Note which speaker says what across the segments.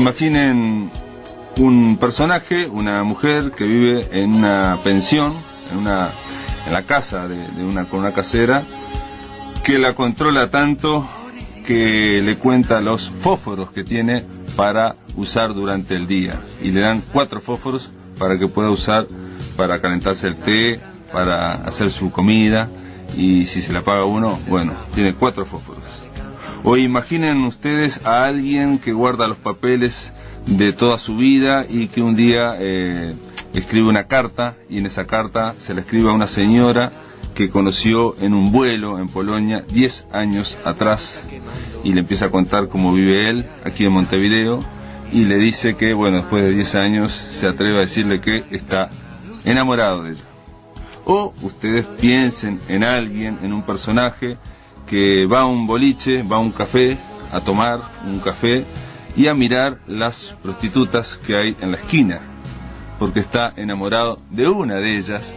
Speaker 1: Imaginen un personaje, una mujer que vive en una pensión, en la casa con una casera, que la controla tanto que le cuenta los fósforos que tiene para usar durante el día. Y le dan 4 fósforos para que pueda usar para calentarse el té, para hacer su comida, y si se le apaga uno, bueno, tiene 4 fósforos. O imaginen ustedes a alguien que guarda los papeles de toda su vida y que un día escribe una carta, y en esa carta se la escribe a una señora que conoció en un vuelo en Polonia 10 años atrás, y le empieza a contar cómo vive él aquí en Montevideo, y le dice que, bueno, después de 10 años se atreve a decirle que está enamorado de ella. O ustedes piensen en alguien, en un personaje que va a un boliche, va a un café, a tomar un café y a mirar las prostitutas que hay en la esquina, porque está enamorado de una de ellas,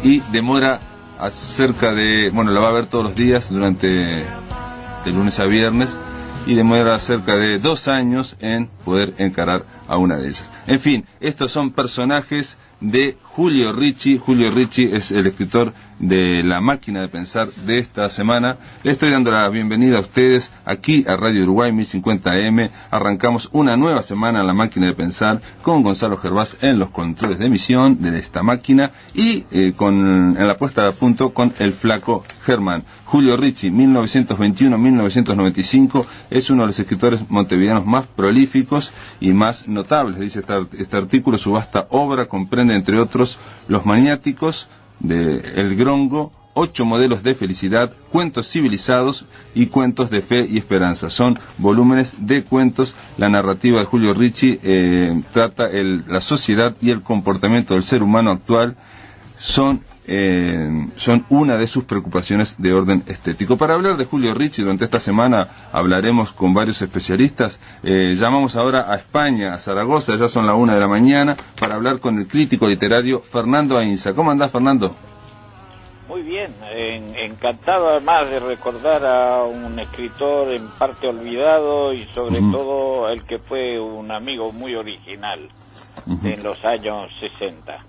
Speaker 1: y demora la va a ver todos los días durante de lunes a viernes, y demora cerca de 2 años en poder encarar a una de ellas. En fin, estos son personajes de Julio Ricci. Julio Ricci es el escritor de La Máquina de Pensar de esta semana. Le estoy dando la bienvenida a ustedes aquí a Radio Uruguay 1050 AM. Arrancamos una nueva semana en La Máquina de Pensar con Gonzalo Gervás en los controles de emisión de esta máquina, y en la puesta a punto con el flaco Germán. Julio Ricci, 1921-1995, es uno de los escritores montevideanos más prolíficos y más notables, dice este artículo. Su vasta obra comprende, entre otros, Los Maniáticos, de El Grongo, 8 modelos de felicidad, Cuentos civilizados y Cuentos de fe y esperanza. Son volúmenes de cuentos. La narrativa de Julio Ricci trata la sociedad y el comportamiento del ser humano actual. Son una de sus preocupaciones de orden estético. Para hablar de Julio Ricci, durante esta semana hablaremos con varios especialistas. Llamamos ahora a España, a Zaragoza, ya son la 1 de la mañana, para hablar con el crítico literario Fernando Ainsa. ¿Cómo andás, Fernando?
Speaker 2: Muy bien, encantado además de recordar a un escritor en parte olvidado, y sobre todo el que fue un amigo muy original en los años 60.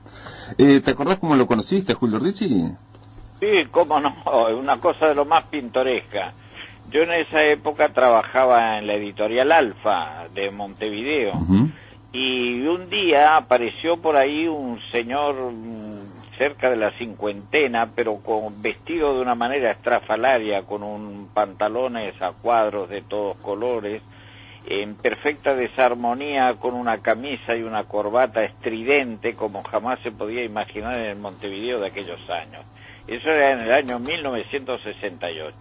Speaker 1: ¿Te acordás cómo lo conociste, Julio Ricci?
Speaker 2: Sí, cómo no, es una cosa de lo más pintoresca. Yo en esa época trabajaba en la editorial Alfa de Montevideo, y un día apareció por ahí un señor cerca de la cincuentena, pero vestido de una manera estrafalaria, con pantalones a cuadros de todos colores, en perfecta desarmonía, con una camisa y una corbata estridente como jamás se podía imaginar en el Montevideo de aquellos años. Eso era en el año 1968.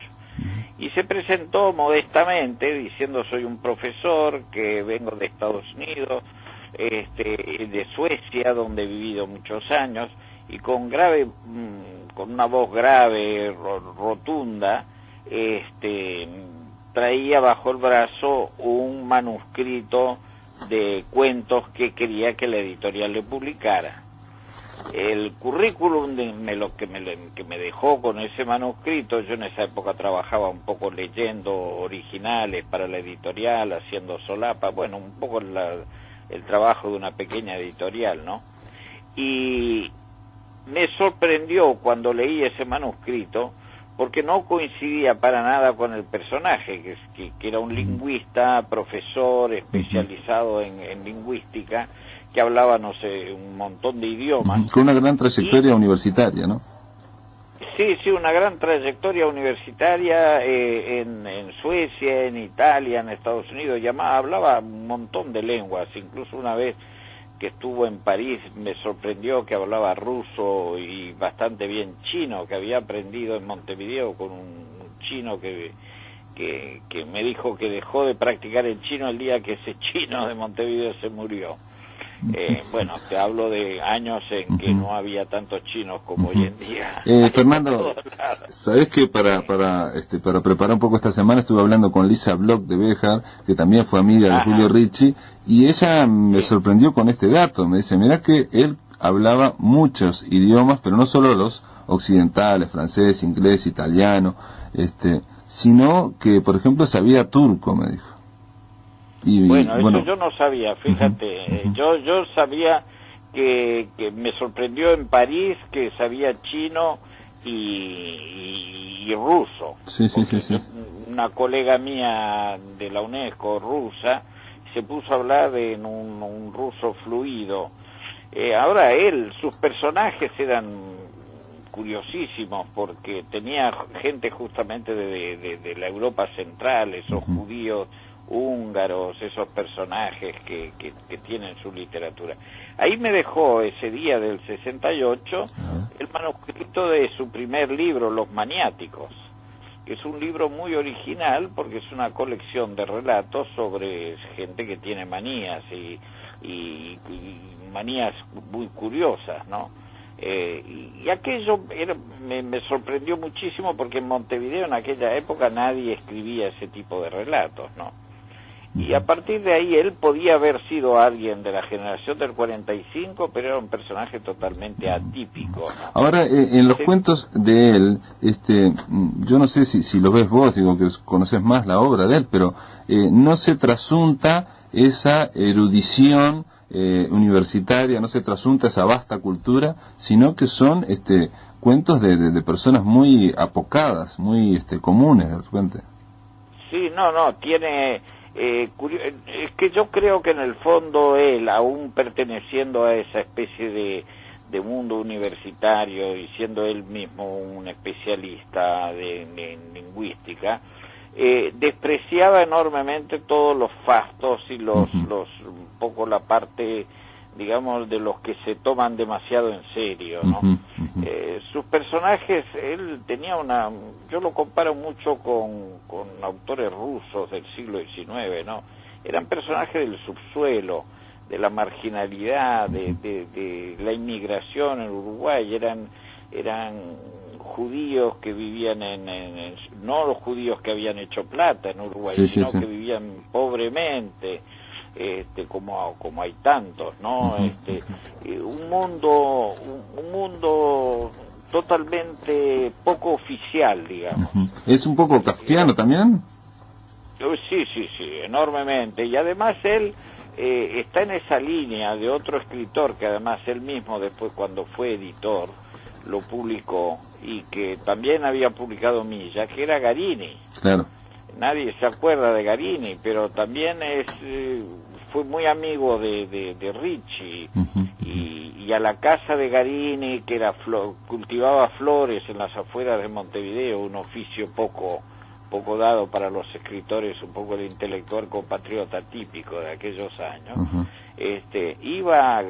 Speaker 2: Y se presentó modestamente diciendo: soy un profesor que vengo de Estados Unidos, de Suecia, donde he vivido muchos años, y con una voz grave, rotunda, traía bajo el brazo un manuscrito de cuentos que quería que la editorial le publicara. El currículum que me dejó con ese manuscrito, yo en esa época trabajaba un poco leyendo originales para la editorial, haciendo solapa, bueno, un poco el trabajo de una pequeña editorial, ¿no? Y me sorprendió cuando leí ese manuscrito, porque no coincidía para nada con el personaje, que era un lingüista, profesor, especializado en lingüística, que hablaba, no sé, un montón de idiomas.
Speaker 1: Con una gran trayectoria universitaria, ¿no?
Speaker 2: Sí, una gran trayectoria universitaria en Suecia, en Italia, en Estados Unidos, hablaba un montón de lenguas. Incluso una vez que estuvo en París me sorprendió que hablaba ruso y bastante bien chino, que había aprendido en Montevideo con un chino que me dijo que dejó de practicar el chino el día que ese chino de Montevideo se murió. Bueno, te hablo de años en que no había tantos chinos como hoy en día.
Speaker 1: Fernando, ¿sabés que para preparar un poco esta semana estuve hablando con Lisa Bloch de Béjar, que también fue amiga de Julio Ricci, y ella me sorprendió con este dato? Me dice: mirá que él hablaba muchos idiomas, pero no solo los occidentales, francés, inglés, italiano, sino que, por ejemplo, sabía turco, me dijo.
Speaker 2: Bueno, eso yo no sabía, fíjate. Yo sabía que me sorprendió en París que sabía chino y ruso.
Speaker 1: Sí.
Speaker 2: Una colega mía de la UNESCO rusa se puso a hablar en un ruso fluido. Ahora sus personajes eran curiosísimos porque tenía gente justamente de la Europa central, esos judíos húngaros, esos personajes que tienen su literatura. Ahí me dejó ese día del 68 el manuscrito de su primer libro, Los Maniáticos, que es un libro muy original porque es una colección de relatos sobre gente que tiene manías y manías muy curiosas, ¿no? Y aquello me sorprendió muchísimo porque en Montevideo en aquella época nadie escribía ese tipo de relatos, ¿no? Y a partir de ahí él podía haber sido alguien de la generación del 45, pero era un personaje totalmente atípico, ¿no?
Speaker 1: Ahora, en los cuentos de él, yo no sé si lo ves vos, digo que conoces más la obra de él, pero no se trasunta esa erudición universitaria, no se trasunta esa vasta cultura, sino que son cuentos de personas muy apocadas, muy comunes de repente.
Speaker 2: Sí, no, tiene... es que yo creo que en el fondo él, aún perteneciendo a esa especie de mundo universitario y siendo él mismo un especialista de lingüística, despreciaba enormemente todos los fastos y un poco la parte, digamos, de los que se toman demasiado en serio, ¿no? Sus personajes, él tenía yo lo comparo mucho con autores rusos del siglo XIX, ¿no? Eran personajes del subsuelo, de la marginalidad, de la inmigración en Uruguay, eran judíos que vivían no los judíos que habían hecho plata en Uruguay, sino que vivían pobremente, como hay tantos, ¿no? Un mundo totalmente poco oficial, digamos.
Speaker 1: ¿Es un poco kafkiano también?
Speaker 2: Sí, enormemente. Y además él está en esa línea de otro escritor que además él mismo después cuando fue editor lo publicó y que también había publicado Milla, que era Garini.
Speaker 1: Claro.
Speaker 2: Nadie se acuerda de Garini, pero también fue muy amigo de Ricci y a la casa de Garini, que cultivaba flores en las afueras de Montevideo, un oficio poco dado para los escritores, un poco el intelectual compatriota típico de aquellos años. Iba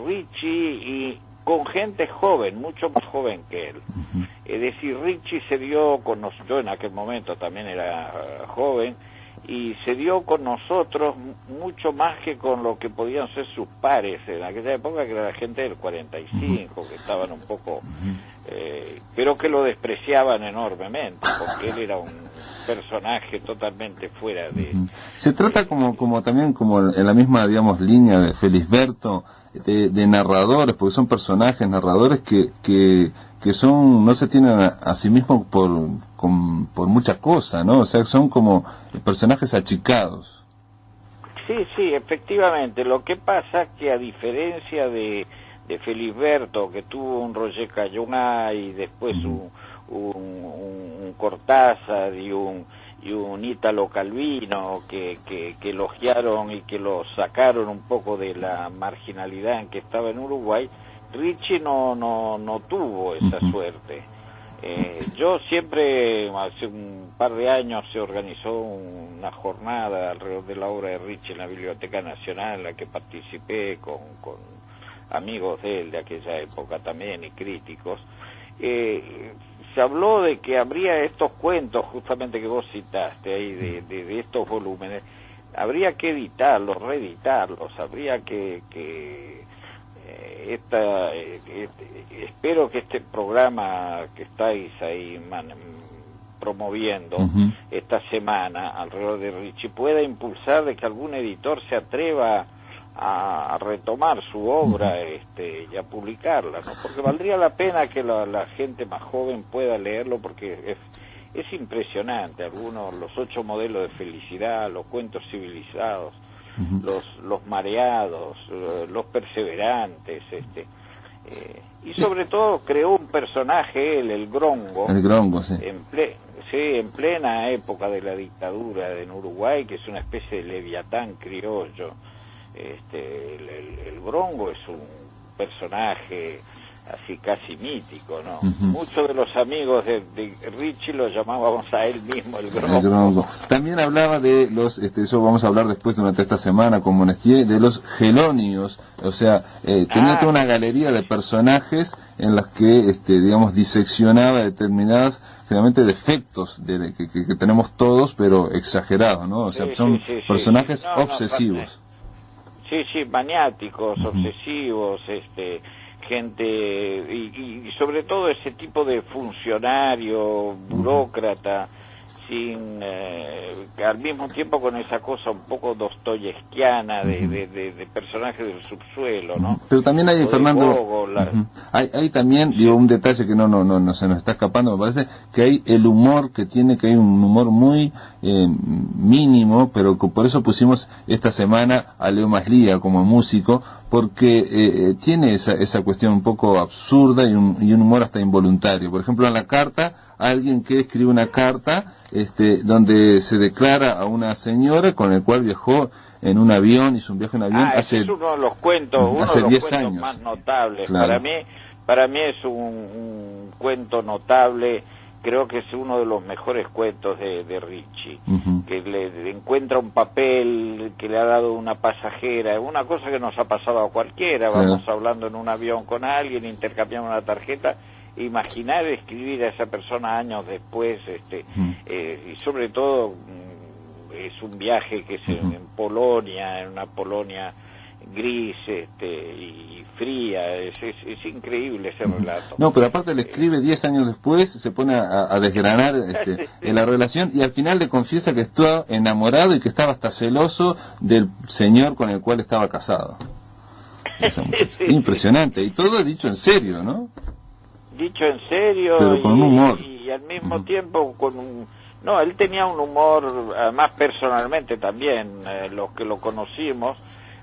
Speaker 2: Ricci y con gente joven, mucho más joven que él. Es decir, Ricci se dio con nosotros, yo en aquel momento también era joven, y se dio con nosotros mucho más que con lo que podían ser sus pares en aquella época, que era la gente del 45, que estaban un poco... pero que lo despreciaban enormemente, porque él era un personaje totalmente fuera de...
Speaker 1: Se trata como también como en la misma, digamos, línea de Felisberto, de narradores, porque son personajes narradores que son, no se tienen a sí mismos por mucha cosa, ¿no? O sea, son como personajes achicados.
Speaker 2: Sí, efectivamente. Lo que pasa es que a diferencia de Felisberto, que tuvo un Roger Cayuna y después un Cortázar y un Ítalo Calvino que elogiaron y que lo sacaron un poco de la marginalidad en que estaba en Uruguay, Ricci no tuvo esa suerte. Yo siempre, hace un par de años se organizó una jornada alrededor de la obra de Ricci en la Biblioteca Nacional, en la que participé con amigos de él de aquella época también y críticos. Se habló de que habría estos cuentos justamente que vos citaste ahí de estos volúmenes, habría que editarlos, reeditarlos, habría que espero que este programa que estáis ahí promoviendo esta semana alrededor de Ricci pueda impulsar de que algún editor se atreva a retomar su obra y a publicarla, ¿no? Porque valdría la pena que la gente más joven pueda leerlo, porque es impresionante. Algunos, los 8 modelos de felicidad, los cuentos civilizados, los mareados, los perseverantes, y sobre todo creó un personaje, él, el Grongo.
Speaker 1: El Grongo, sí.
Speaker 2: En plena época de la dictadura en Uruguay, que es una especie de leviatán criollo. El Grongo es un personaje así casi mítico, ¿no? Muchos de los amigos de Richie lo llamábamos a él mismo el Grongo.
Speaker 1: El Grongo. También hablaba de los, eso vamos a hablar después durante esta semana con Monestier, de los gelonios, o sea, tenía toda una galería de personajes en las que, digamos, diseccionaba determinadas, generalmente defectos que tenemos todos, pero exagerados, ¿no? O sea, son personajes obsesivos.
Speaker 2: Sí, maniáticos, obsesivos, gente, y sobre todo ese tipo de funcionario, burócrata, sin al mismo tiempo con esa cosa un poco dostoyevskiana de personajes del subsuelo, ¿no?
Speaker 1: Pero también hay, Fernando, hay también, digo, un detalle que no se nos está escapando, me parece, que hay el humor que hay un humor muy mínimo, pero por eso pusimos esta semana a Leo Maslía como músico, porque tiene esa cuestión un poco absurda y un humor hasta involuntario. Por ejemplo, en la carta, alguien que escribe una carta donde se declara a una señora con la cual viajó en un avión, hizo un viaje en avión hace...
Speaker 2: Es uno de los cuentos,
Speaker 1: hace 10 años
Speaker 2: más notables.
Speaker 1: Claro.
Speaker 2: Para mí es un cuento notable. Creo que es uno de los mejores cuentos de Richie, que le encuentra un papel que le ha dado una pasajera, una cosa que nos ha pasado a cualquiera.
Speaker 1: Claro.
Speaker 2: Vamos hablando en un avión con alguien, intercambiamos una tarjeta, imaginar escribir a esa persona años después, y sobre todo es un viaje que es en Polonia, en una Polonia gris y fría, es increíble ese relato.
Speaker 1: No, pero aparte le escribe 10 años después, se pone a desgranar en la relación y al final le confiesa que estaba enamorado y que estaba hasta celoso del señor con el cual estaba casado. Impresionante, y todo dicho en serio, ¿no?
Speaker 2: Dicho en serio,
Speaker 1: pero con un humor.
Speaker 2: Y al mismo tiempo con un... No, él tenía un humor, además personalmente también, los que lo conocimos,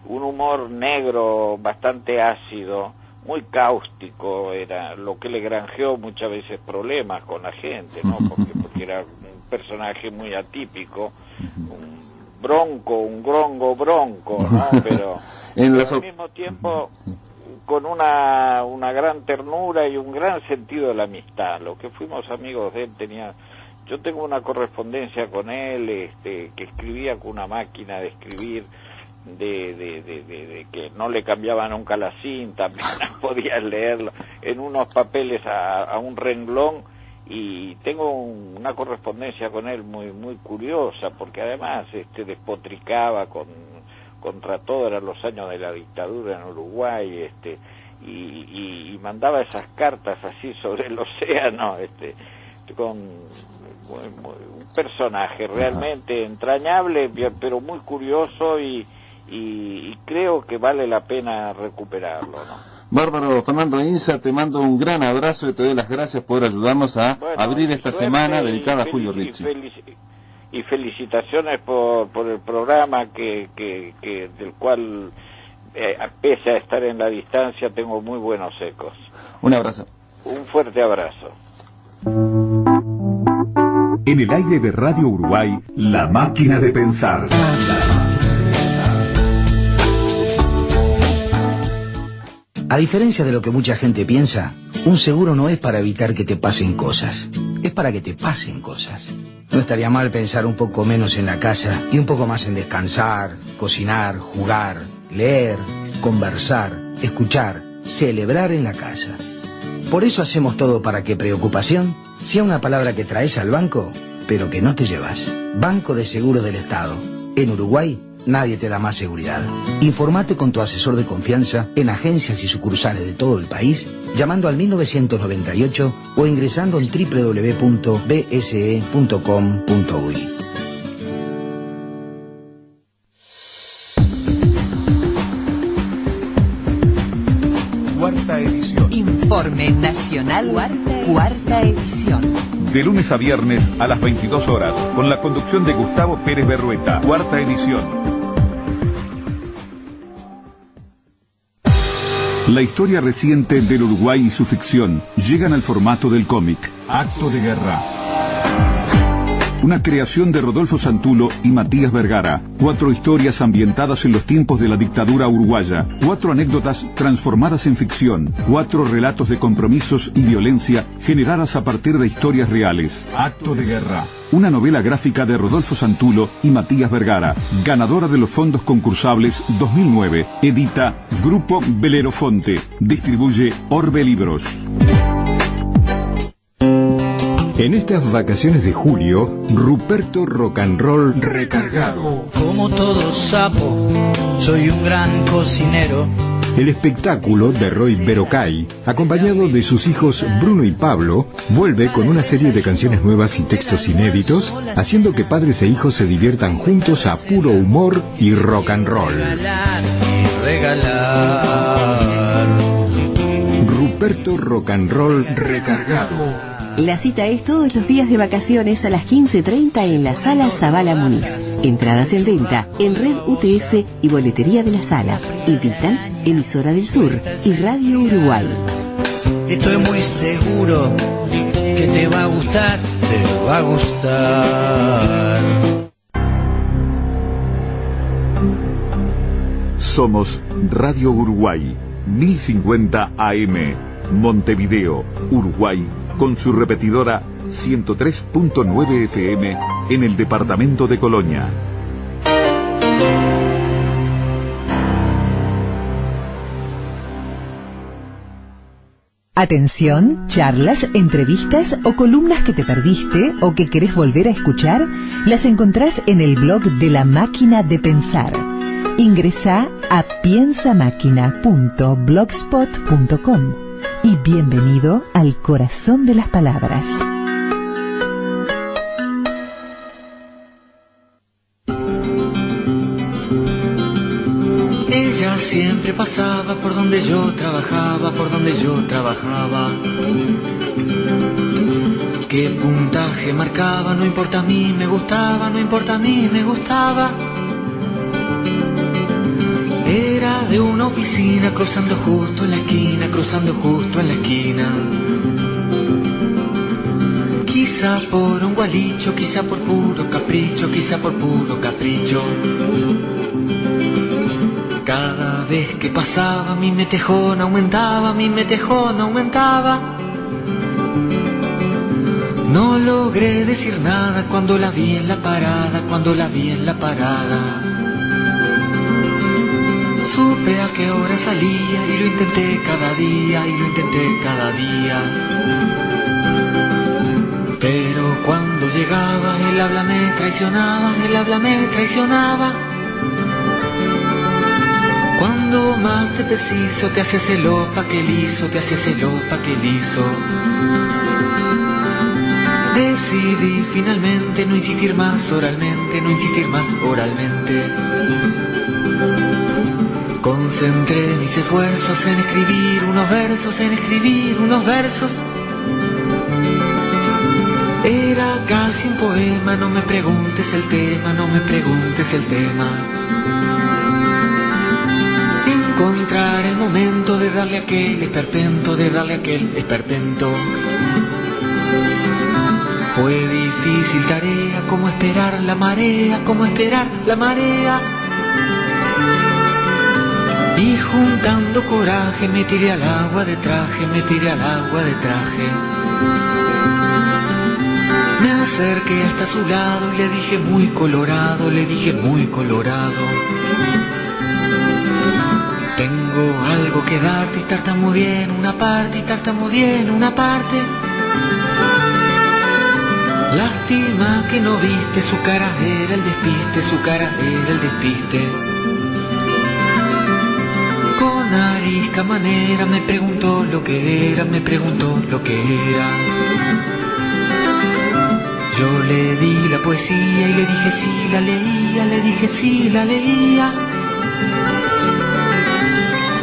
Speaker 2: un humor negro, bastante ácido, muy cáustico, era lo que le granjeó muchas veces problemas con la gente, ¿no? Porque era un personaje muy atípico, un grongo bronco, ¿no? Pero al mismo tiempo con una gran ternura y un gran sentido de la amistad. Los que fuimos amigos de él yo tengo una correspondencia con él, que escribía con una máquina de escribir, de que no le cambiaba nunca la cinta, apenas podías leerlo, en unos papeles a un renglón, y tengo una correspondencia con él muy muy curiosa, porque además despotricaba contra todo, eran los años de la dictadura en Uruguay, y mandaba esas cartas así sobre el océano, con un personaje realmente entrañable, pero muy curioso, y creo que vale la pena recuperarlo, ¿no?
Speaker 1: Bárbaro. Fernando Inza, te mando un gran abrazo y te doy las gracias por ayudarnos a abrir esta semana dedicada a Julio Richie.
Speaker 2: Y felicitaciones por el programa del cual, pese a estar en la distancia, tengo muy buenos ecos.
Speaker 1: Un abrazo.
Speaker 2: Un fuerte abrazo.
Speaker 3: En el aire de Radio Uruguay, La Máquina de Pensar.
Speaker 4: A diferencia de lo que mucha gente piensa, un seguro no es para evitar que te pasen cosas, es para que te pasen cosas. No estaría mal pensar un poco menos en la casa y un poco más en descansar, cocinar, jugar, leer, conversar, escuchar, celebrar en la casa. Por eso hacemos todo para que preocupación sea una palabra que traes al banco, pero que no te llevas. Banco de Seguros del Estado. En Uruguay, nadie te da más seguridad. Informate con tu asesor de confianza en agencias y sucursales de todo el país, llamando al 1998 o ingresando en www.bse.com.uy.
Speaker 3: Cuarta edición.
Speaker 5: Informe Nacional, cuarta edición.
Speaker 3: de lunes a viernes a las 22 horas, con la conducción de Gustavo Pérez Berrueta, 4ª edición. La historia reciente del Uruguay y su ficción llegan al formato del cómic, Acto de Guerra. Una creación de Rodolfo Santulo y Matías Vergara. 4 historias ambientadas en los tiempos de la dictadura uruguaya. 4 anécdotas transformadas en ficción. 4 relatos de compromisos y violencia generadas a partir de historias reales. Acto de Guerra. Una novela gráfica de Rodolfo Santulo y Matías Vergara. Ganadora de los fondos concursables 2009. Edita Grupo Belerofonte. Distribuye Orbe Libros.
Speaker 5: En estas vacaciones de julio, Ruperto Rock and Roll recargado.
Speaker 6: Como todo sapo, soy un gran cocinero.
Speaker 5: El espectáculo de Roy Berocay, acompañado de sus hijos Bruno y Pablo, vuelve con una serie de canciones nuevas y textos inéditos, haciendo que padres e hijos se diviertan juntos a puro humor y rock and roll.
Speaker 6: Regalar.
Speaker 5: Ruperto Rock and Roll recargado.
Speaker 7: La cita es todos los días de vacaciones a las 15:30 en la Sala Zabala Muniz. Entradas en venta en Red UTS y Boletería de la Sala. Invitan Emisora del Sur y Radio Uruguay.
Speaker 6: Estoy muy seguro que te va a gustar, te va a gustar.
Speaker 3: Somos Radio Uruguay, 1050 AM, Montevideo, Uruguay, con su repetidora 103.9 FM en el departamento de Colonia.
Speaker 8: Atención, charlas, entrevistas o columnas que te perdiste o que querés volver a escuchar, las encontrás en el blog de La Máquina de Pensar. Ingresá a piensamáquina.blogspot.com y bienvenido al corazón de las palabras.
Speaker 6: Ella siempre pasaba por donde yo trabajaba, por donde yo trabajaba. Qué puntaje marcaba, no importa a mí, me gustaba, no importa a mí, me gustaba. Era de una oficina cruzando justo en la esquina, cruzando justo en la esquina. Quizá por un gualicho, quizá por puro capricho, quizá por puro capricho. Cada vez que pasaba mi metejón aumentaba, mi metejón aumentaba. No logré decir nada cuando la vi en la parada, cuando la vi en la parada. Supe a qué hora salía y lo intenté cada día, y lo intenté cada día. Pero cuando llegaba el habla me traicionaba, el habla me traicionaba. Cuando más te preciso te haces el opa que liso, te haces el opa que liso. Decidí finalmente no insistir más oralmente, no insistir más oralmente. Concentré mis esfuerzos en escribir unos versos, en escribir unos versos. Era casi un poema, no me preguntes el tema, no me preguntes el tema. Encontrar el momento de darle aquel esperpento, de darle aquel esperpento. Fue difícil tarea, como esperar la marea, como esperar la marea. Y juntando coraje me tiré al agua de traje, me tiré al agua de traje. Me acerqué hasta su lado y le dije muy colorado, le dije muy colorado. Tengo algo que darte y tartamudeé en una parte, y tartamudeé en una parte. Lástima que no viste, su cara era el despiste, su cara era el despiste. Con arisca manera me preguntó lo que era, me preguntó lo que era. Yo le di la poesía y le dije sí la leía, le dije sí la leía.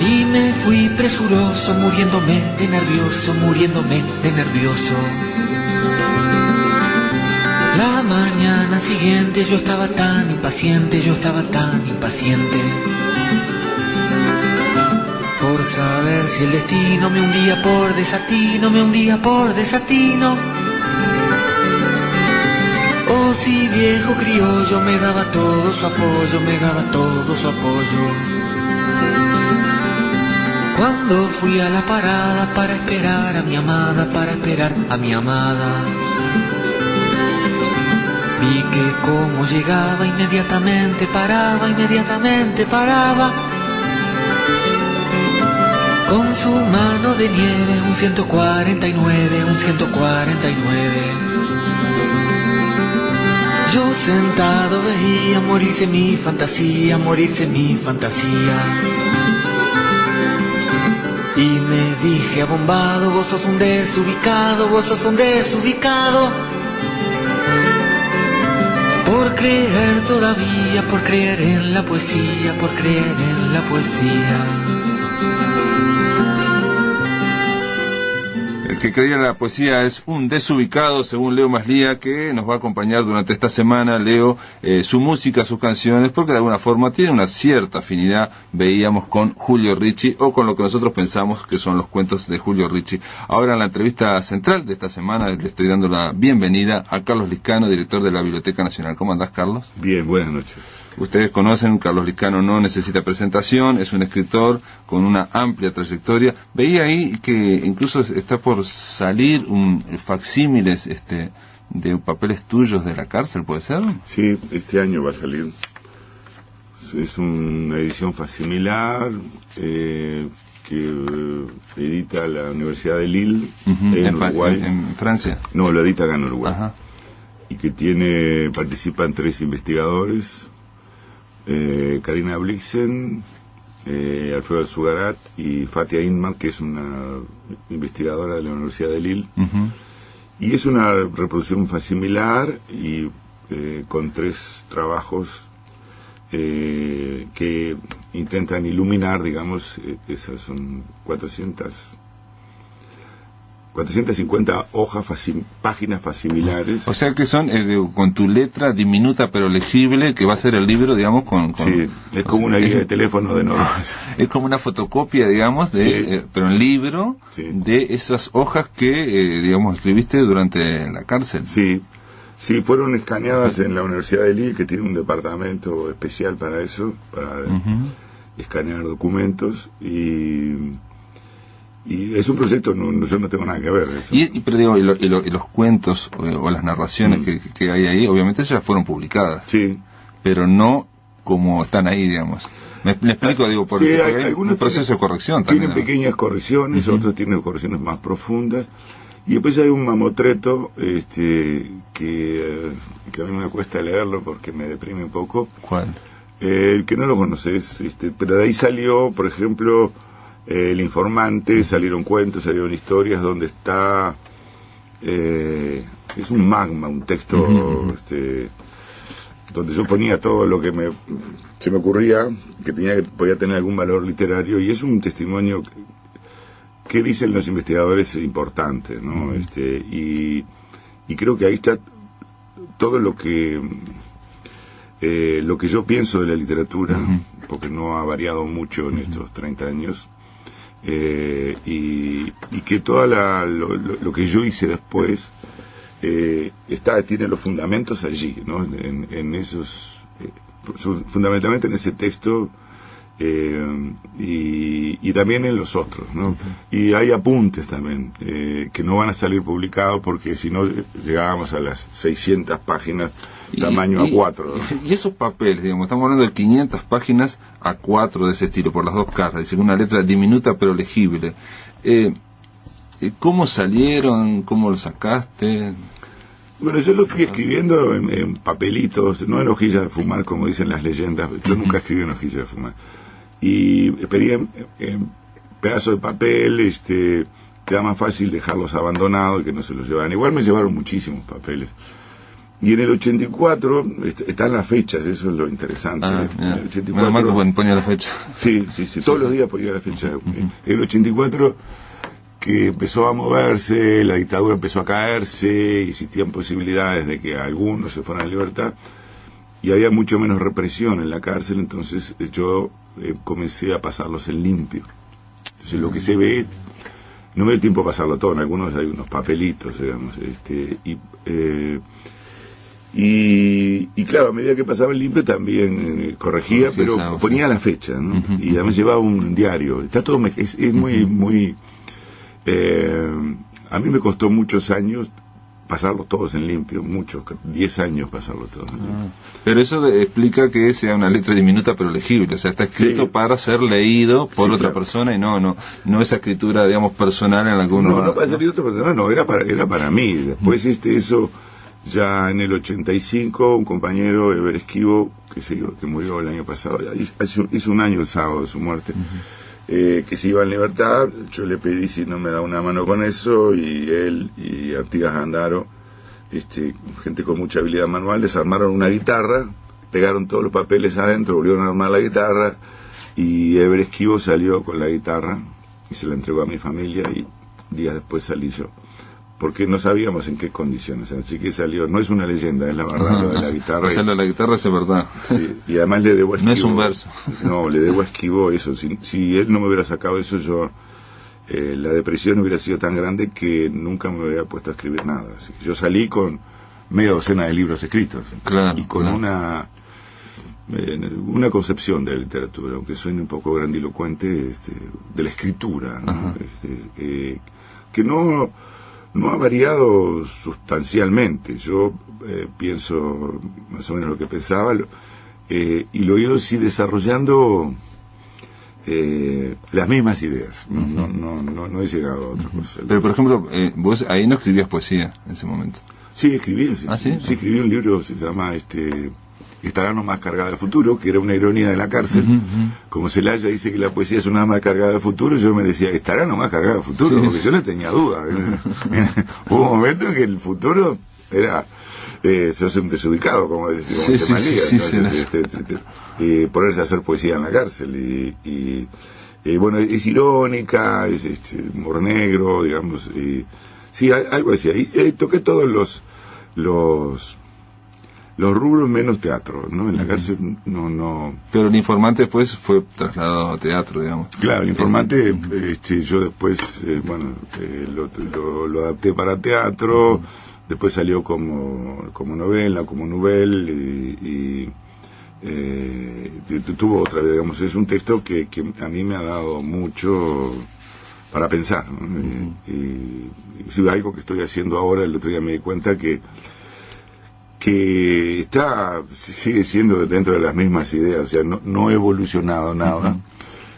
Speaker 6: Y me fui presuroso, muriéndome de nervioso, muriéndome de nervioso.
Speaker 9: siguiente yo estaba tan impaciente, por saber si el destino me hundía por desatino, o si viejo criollo me daba todo su apoyo, Cuando fui a la parada para esperar a mi amada, vi que como llegaba inmediatamente paraba, con su mano de nieve, un 149. Yo sentado veía morirse mi fantasía. Y me dije abombado, vos sos un desubicado. Por creer todavía, por creer en la poesía.
Speaker 1: El que creía en la poesía es un desubicado, según Leo Maslía, que nos va a acompañar durante esta semana. Leo, su música, sus canciones, porque de alguna forma tiene una cierta afinidad, veíamos, con Julio Ricci, o con lo que nosotros pensamos que son los cuentos de Julio Ricci. Ahora, en la entrevista central de esta semana, le estoy dando la bienvenida a Carlos Lizcano, director de la Biblioteca Nacional. ¿Cómo andás, Carlos?
Speaker 10: Bien, buenas noches.
Speaker 1: Ustedes conocen, Carlos Lizcano no necesita presentación, es un escritor con una amplia trayectoria. Veía ahí que incluso está por salir un facsímiles de papeles tuyos de la cárcel, ¿puede ser?
Speaker 10: Sí, este año va a salir. Es una edición facsimilar que edita la Universidad de Lille, en Uruguay.
Speaker 1: ¿En Francia?
Speaker 10: No, lo edita acá en Uruguay.
Speaker 1: Ajá.
Speaker 10: Y que participan 3 investigadores, Karina Blixen, Alfredo Alzugarat y Fatia Inman, que es una investigadora de la Universidad de Lille. Y es una reproducción facsimilar y con 3 trabajos que intentan iluminar, digamos, esas son 450 páginas facsimilares.
Speaker 1: O sea que son con tu letra diminuta pero legible, que va a ser el libro, digamos,
Speaker 10: sí, es como una guía de teléfono de normas.
Speaker 1: Es como una fotocopia, digamos, sí. Pero en libro, sí, de esas hojas que, digamos, escribiste durante la cárcel.
Speaker 10: Sí, fueron escaneadas en la Universidad de Lille, que tiene un departamento especial para eso, para escanear documentos, y es un proyecto, yo no tengo nada que ver.
Speaker 1: Pero digo, y los cuentos o las narraciones que hay ahí, obviamente ya fueron publicadas.
Speaker 10: Sí.
Speaker 1: Pero no como están ahí, digamos. Me explico, digo, porque hay un proceso de corrección también.
Speaker 10: Tienen pequeñas correcciones, otros tienen correcciones más profundas. Y después hay un mamotreto que a mí me cuesta leerlo porque me deprime un poco.
Speaker 1: ¿Cuál?
Speaker 10: Que no lo conoces, pero de ahí salió, por ejemplo, El Informante, salieron cuentos, salieron historias donde está es un magma, un texto donde yo ponía todo lo que se me ocurría que podía tener algún valor literario, y es un testimonio que dicen los investigadores importante, ¿no? Y creo que ahí está todo lo que yo pienso de la literatura, porque no ha variado mucho en estos 30 años. Y que todo lo que yo hice después tiene los fundamentos allí, ¿no? En esos fundamentalmente en ese texto, y también en los otros, ¿no? Y hay apuntes también que no van a salir publicados porque si no llegábamos a las 600 páginas tamaño A4, ¿no?
Speaker 1: Y esos papeles, digamos, estamos hablando de 500 páginas A4 de ese estilo, por las 2 caras, dice, una letra diminuta pero legible. ¿Cómo salieron? ¿Cómo lo sacaste?
Speaker 10: Bueno, yo lo fui escribiendo en papelitos, no en hojillas de fumar, como dicen las leyendas. Yo nunca escribí en hojillas de fumar. Y pedí en pedazos de papel, queda más fácil dejarlos abandonados y que no se los llevaran. Igual me llevaron muchísimos papeles. Y en el 84, están las fechas, eso es lo interesante. En el 84,
Speaker 1: bueno, Marco ponía la fecha.
Speaker 10: Sí, todos los días ponía la fecha. En el 84 que empezó a moverse, la dictadura empezó a caerse, existían posibilidades de que algunos se fueran a libertad, y había mucho menos represión en la cárcel, entonces yo comencé a pasarlos en limpio. Entonces lo que se ve, no me dio tiempo a pasarlo todo, en algunos hay unos papelitos, digamos, y claro, a medida que pasaba el limpio también corregía, pero ponía la fecha, ¿no? Y además llevaba un diario. Está todo, es muy a mí me costó muchos años pasarlos todos en limpio, 10 años pasarlos todos en limpio.
Speaker 1: Pero eso explica que sea una letra diminuta pero legible, o sea, está escrito para ser leído por otra persona y no esa escritura, digamos, personal en la que uno...
Speaker 10: No para ser leído otra persona, no, era para mí. Después eso, ya en el 85, un compañero, Eber Esquivo, que murió el año pasado, hizo un año el sábado de su muerte, que se iba en libertad. Yo le pedí si no me da una mano con eso, y él y Artigas Gandaro, gente con mucha habilidad manual, desarmaron una guitarra, pegaron todos los papeles adentro, volvieron a armar la guitarra, y Eber Esquivo salió con la guitarra y se la entregó a mi familia, y días después salí yo, porque no sabíamos en qué condiciones, así que salió. No es una leyenda, es la verdad, lo de la guitarra.
Speaker 1: O sea, la guitarra es verdad.
Speaker 10: Sí, y además le debo a Esquivo.
Speaker 1: No es un verso.
Speaker 10: No, le debo a Esquivo eso. Si él no me hubiera sacado eso, yo la depresión hubiera sido tan grande que nunca me hubiera puesto a escribir nada. Así que yo salí con media docena de libros escritos, y con una concepción de la literatura, aunque suene un poco grandilocuente, de la escritura, ¿no? Que no ha variado sustancialmente. Yo pienso más o menos lo que pensaba, y lo he ido sí desarrollando las mismas ideas. No he llegado a otra cosa.
Speaker 1: Pero, por ejemplo, vos ahí no escribías poesía en ese momento.
Speaker 10: Sí, escribí.
Speaker 1: ¿Ah, sí?
Speaker 10: Sí, escribí un libro, se llama Estará nomás cargada de futuro, que era una ironía de la cárcel. Como Celaya dice que la poesía es una más cargada de futuro, yo me decía, estará nomás cargada de futuro, porque yo no tenía duda. Hubo un momento en que el futuro era se hace un desubicado, como decimos en Malía. Ponerse a hacer poesía en la cárcel, y bueno, es irónica, es humor negro, digamos, sí, algo así. Y toqué todos los rubros menos teatro, ¿no? En la cárcel no...
Speaker 1: Pero El Informante después fue trasladado a teatro, digamos.
Speaker 10: Claro, El Informante, yo después, lo adapté para teatro, después salió como novela, como nouvelle, y tuvo otra vez, digamos, es un texto que a mí me ha dado mucho para pensar, ¿no? Y algo que estoy haciendo ahora, el otro día me di cuenta que sigue siendo dentro de las mismas ideas, o sea, no ha evolucionado nada.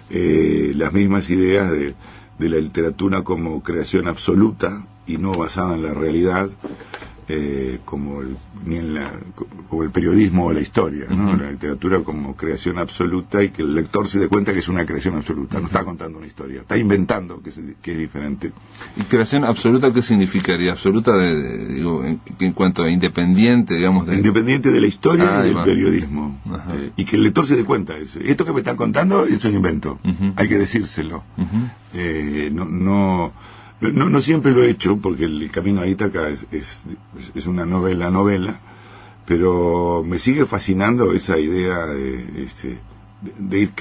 Speaker 10: Las mismas ideas de la literatura como creación absoluta y no basada en la realidad, como el periodismo o la historia, ¿no? La literatura como creación absoluta, y que el lector se dé cuenta que es una creación absoluta, no está contando una historia, está inventando, que es diferente.
Speaker 1: ¿Y creación absoluta qué significaría? Absoluta en cuanto a independiente, digamos,
Speaker 10: independiente de la historia y del periodismo, y que el lector se dé cuenta de eso. Esto que me están contando es un invento, hay que decírselo. No siempre lo he hecho, porque El Camino a Ítaca es una novela, pero me sigue fascinando esa idea de ir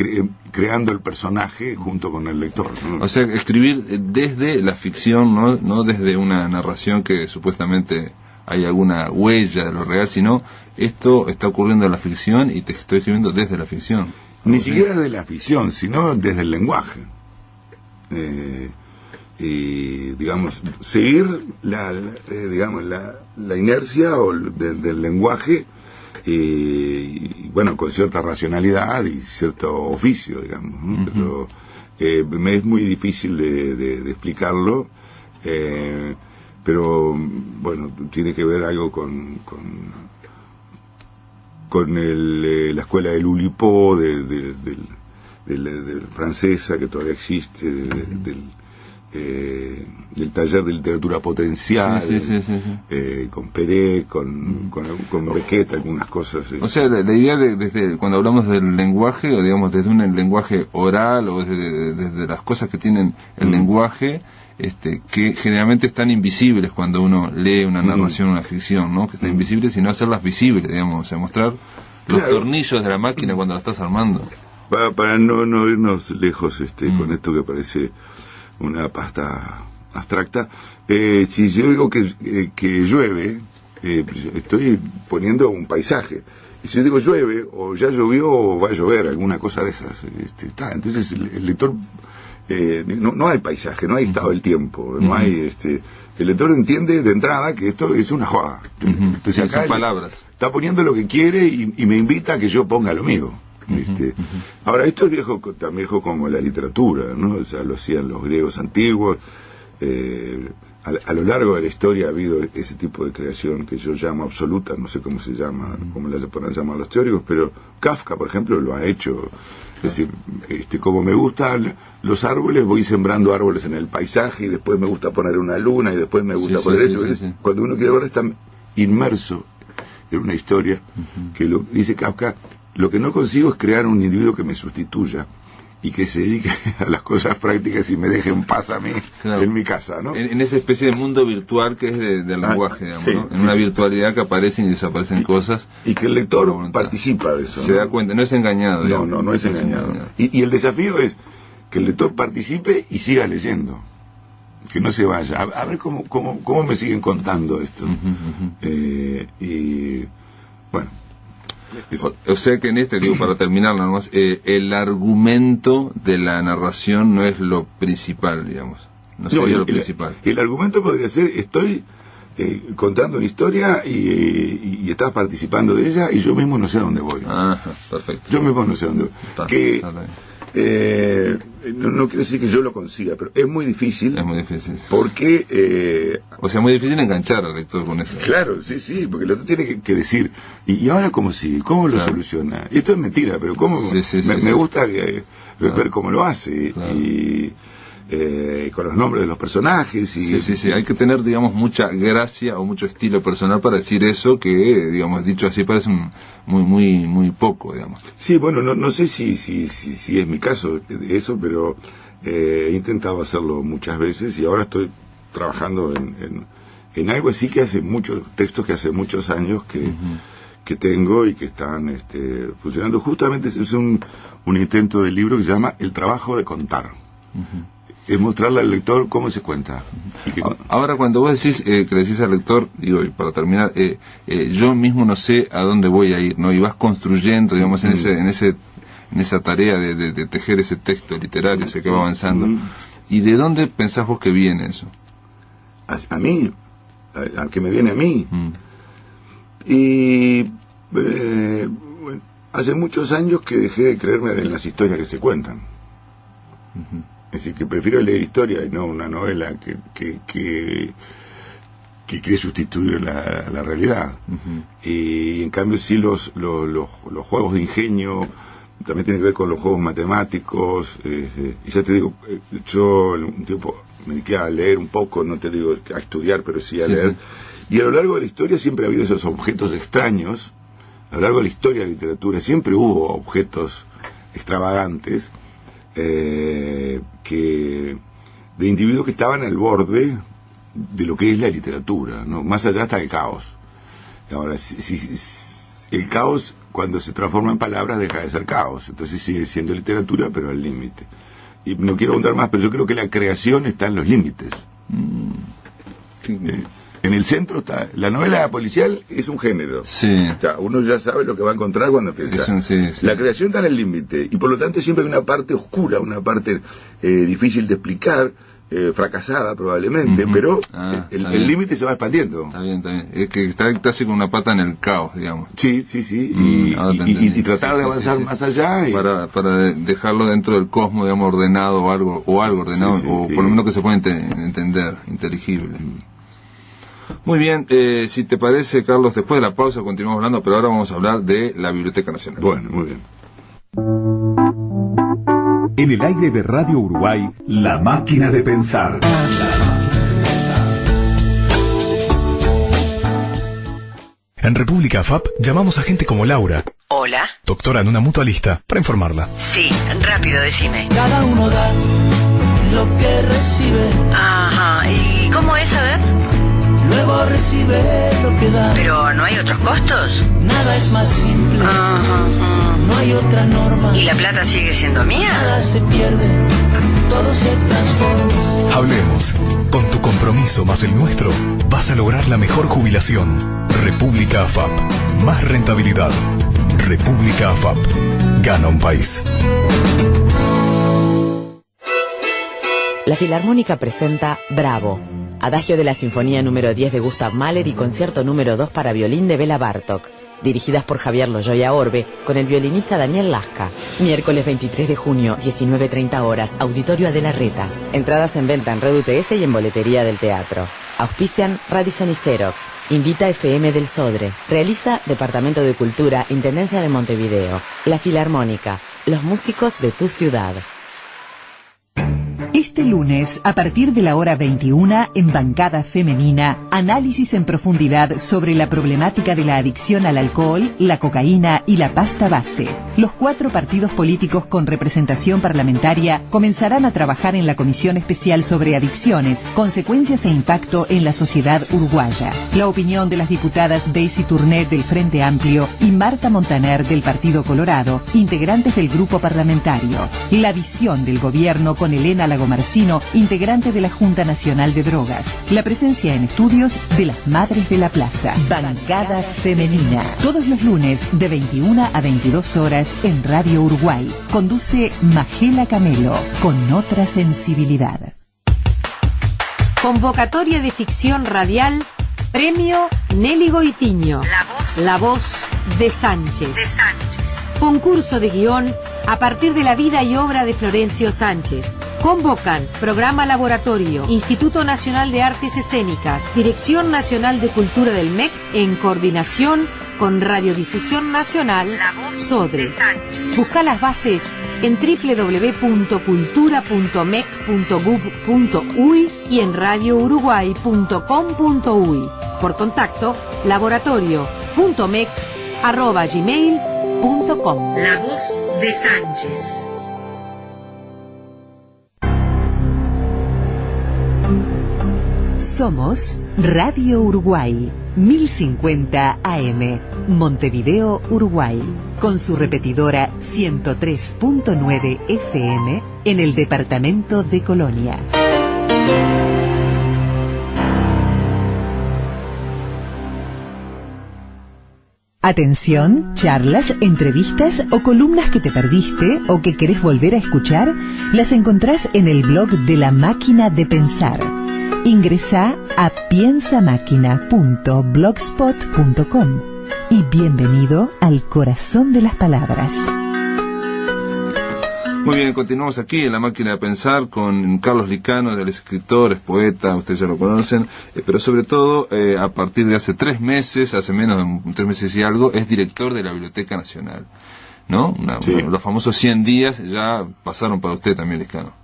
Speaker 10: creando el personaje junto con el lector, ¿no?
Speaker 1: O sea, escribir desde la ficción, no desde una narración que supuestamente hay alguna huella de lo real, sino esto está ocurriendo en la ficción y te estoy escribiendo desde la ficción.
Speaker 10: Ni siquiera desde la ficción, sino desde el lenguaje. Digamos, seguir la inercia del lenguaje, y bueno, con cierta racionalidad y cierto oficio, digamos, ¿no? Pero me es muy difícil de explicarlo, pero bueno, tiene que ver algo con la escuela del Oulipo, de francesa, que todavía existe, del taller de literatura potencial, con Perec, con Beckett, algunas cosas.
Speaker 1: O sea, la idea desde cuando hablamos del lenguaje, o digamos desde un lenguaje oral, o desde las cosas que tienen el lenguaje, que generalmente están invisibles cuando uno lee una narración, una ficción, ¿no? Que están invisibles, sino hacerlas visibles, digamos, o sea, mostrar los tornillos de la máquina cuando la estás armando.
Speaker 10: Para no irnos lejos con esto que parece una pasta abstracta, si yo digo que llueve, estoy poniendo un paisaje. Y si yo digo llueve, o ya llovió, o va a llover, alguna cosa de esas, entonces el lector, no hay paisaje, no hay estado del tiempo, no hay, el lector entiende de entrada que esto es una joda. Entonces acá
Speaker 1: son palabras.
Speaker 10: Está poniendo lo que quiere y me invita a que yo ponga lo mío. Ahora, esto es tan viejo como la literatura, ¿no? O sea, lo hacían los griegos antiguos. A lo largo de la historia ha habido ese tipo de creación que yo llamo absoluta, no sé cómo se llama, cómo la podrán llamar los teóricos, pero Kafka, por ejemplo, lo ha hecho. Es decir, como me gustan los árboles, voy sembrando árboles en el paisaje, y después me gusta poner una luna, y después me gusta poner esto. Cuando uno quiere ver, está inmerso en una historia que dice Kafka. Lo que no consigo es crear un individuo que me sustituya y que se dedique a las cosas prácticas y me deje en paz a mí, en mi casa, ¿no?
Speaker 1: En esa especie de mundo virtual que es del lenguaje, digamos, ¿no? En una virtualidad que aparecen y desaparecen cosas.
Speaker 10: Y que el lector participa de eso,
Speaker 1: se da cuenta, no es engañado.
Speaker 10: No es engañado. Y el desafío es que el lector participe y siga leyendo. Que no se vaya. A ver cómo me siguen contando esto. Y bueno.
Speaker 1: O sea que en digo, para terminar nada más, el argumento de la narración no es lo principal, digamos. No sería lo principal.
Speaker 10: El argumento podría ser, estoy contando una historia y estás participando de ella y yo mismo no sé a dónde voy.
Speaker 1: Ajá, perfecto.
Speaker 10: Yo mismo no sé a dónde voy. No quiero decir que yo lo consiga, pero es muy difícil.
Speaker 1: Es muy difícil.
Speaker 10: Porque...
Speaker 1: o sea, muy difícil enganchar al lector con eso.
Speaker 10: Claro, sí, porque el lector tiene que decir, ¿y ahora cómo sigue? ¿Cómo lo soluciona? Y esto es mentira, pero ¿cómo? Me gusta ver cómo lo hace. Claro. Y con los nombres de los personajes.
Speaker 1: Sí, hay que tener, digamos, mucha gracia o mucho estilo personal para decir eso que, digamos, dicho así parece muy poco, digamos.
Speaker 10: Sí, bueno, no sé si es mi caso eso, pero he intentado hacerlo muchas veces y ahora estoy trabajando en algo así que hace muchos textos que hace muchos años que tengo y que están funcionando. Justamente es un intento de libro que se llama El trabajo de contar. Es mostrarle al lector cómo se cuenta.
Speaker 1: Ahora, cuando vos decís que le decís al lector, digo, y para terminar, yo mismo no sé a dónde voy a ir, ¿no? Y vas construyendo, digamos, en esa tarea de tejer ese texto literario, ese que va avanzando. ¿Y de dónde pensás vos que viene eso?
Speaker 10: A mí, a que me viene a mí. Y bueno, hace muchos años que dejé de creerme en las historias que se cuentan. Es decir, que prefiero leer historia y no una novela que quiere sustituir la realidad. Y en cambio sí los juegos de ingenio también tienen que ver con los juegos matemáticos. Y ya te digo, yo un tiempo me dediqué a leer un poco, no te digo a estudiar, pero sí a leer. Y a lo largo de la historia siempre ha habido esos objetos extraños. A lo largo de la historia de la literatura siempre hubo objetos extravagantes, de individuos que estaban al borde de lo que es la literatura, ¿no? Más allá está el caos. Ahora, el caos, cuando se transforma en palabras, deja de ser caos, entonces sigue siendo literatura, pero al límite. Y no quiero ahondar más, pero yo creo que la creación está en los límites. En el centro está, la novela policial es un género. Uno ya sabe lo que va a encontrar cuando empieza. La creación está en el límite, y por lo tanto siempre hay una parte oscura, una parte difícil de explicar, fracasada probablemente, pero el límite se va expandiendo.
Speaker 1: Está bien. Es que está casi con una pata en el caos, digamos.
Speaker 10: Sí. Y tratar de avanzar más allá.
Speaker 1: Para dejarlo dentro del cosmos, digamos, ordenado o algo ordenado, o por lo menos que se pueda entender, inteligible. Muy bien, si te parece, Carlos, después de la pausa continuamos hablando, pero ahora vamos a hablar de la Biblioteca Nacional.
Speaker 10: Bueno, muy bien.
Speaker 3: En el aire de Radio Uruguay, La Máquina de Pensar.
Speaker 11: En República AFAP llamamos a gente como Laura.
Speaker 12: Hola.
Speaker 11: Doctora en una mutualista, para informarla.
Speaker 12: Sí, rápido, decime.
Speaker 9: Cada uno da lo que recibe.
Speaker 12: Ajá, ¿y cómo es, a ver?
Speaker 9: Luego recibe lo que da.
Speaker 12: ¿Pero no hay otros costos?
Speaker 9: Nada es más simple.
Speaker 12: Ajá.
Speaker 9: No hay otra norma.
Speaker 12: ¿Y la plata sigue siendo mía?
Speaker 9: Nada se pierde, todo se transforma.
Speaker 11: Hablemos. Con tu compromiso más el nuestro, vas a lograr la mejor jubilación. República AFAP. Más rentabilidad. República AFAP. Gana un país.
Speaker 13: La Filarmónica presenta Bravo, adagio de la Sinfonía número 10 de Gustav Mahler y concierto número 2 para violín de Bela Bartók, dirigidas por Javier Loyoya Orbe, con el violinista Daniel Lasca. Miércoles 23 de junio, 19:30 horas, Auditorio Adela Reta. Entradas en venta en Red UTS y en boletería del teatro. Auspician Radisson y Xerox. Invita FM del Sodre. Realiza Departamento de Cultura, Intendencia de Montevideo. La Filarmónica, los músicos de tu ciudad.
Speaker 8: Este lunes, a partir de la hora 21, en Bancada Femenina, análisis en profundidad sobre la problemática de la adicción al alcohol, la cocaína y la pasta base. Los 4 partidos políticos con representación parlamentaria comenzarán a trabajar en la Comisión Especial sobre Adicciones, Consecuencias e Impacto en la Sociedad Uruguaya. La opinión de las diputadas Daisy Tournet del Frente Amplio y Marta Montaner del Partido Colorado, integrantes del grupo parlamentario. La visión del gobierno con Elena Lagomarcino, integrante de la Junta Nacional de Drogas. La presencia en estudios de las Madres de la Plaza. Bancada Femenina. Todos los lunes de 21 a 22 horas en Radio Uruguay. Conduce Magela Camelo, con otra sensibilidad.
Speaker 14: Convocatoria de ficción radial, Premio Nelly Goitiño. La voz de Sánchez. Concurso de guión a partir de la vida y obra de Florencio Sánchez. Convocan Programa Laboratorio, Instituto Nacional de Artes Escénicas, Dirección Nacional de Cultura del MEC, en coordinación con Radiodifusión Nacional, Sodre. Busca las bases en www.cultura.mec.gov.uy y en radiouruguay.com.uy. Por contacto, laboratorio.mec@gmail.com.
Speaker 12: La voz de Sánchez.
Speaker 8: Somos Radio Uruguay, 1050 AM, Montevideo, Uruguay, con su repetidora 103.9 FM en el departamento de Colonia. Atención, charlas, entrevistas o columnas que te perdiste o que querés volver a escuchar, las encontrás en el blog de La Máquina de Pensar. Ingresá a piensamáquina.blogspot.com y bienvenido al corazón de las palabras.
Speaker 1: Muy bien, continuamos aquí en La Máquina de Pensar con Carlos Licano, él es escritor, es poeta, ustedes ya lo conocen, pero sobre todo a partir de hace 3 meses, hace menos de 3 meses y algo, es director de la Biblioteca Nacional, ¿no? Los famosos 100 días ya pasaron para usted también, Licano.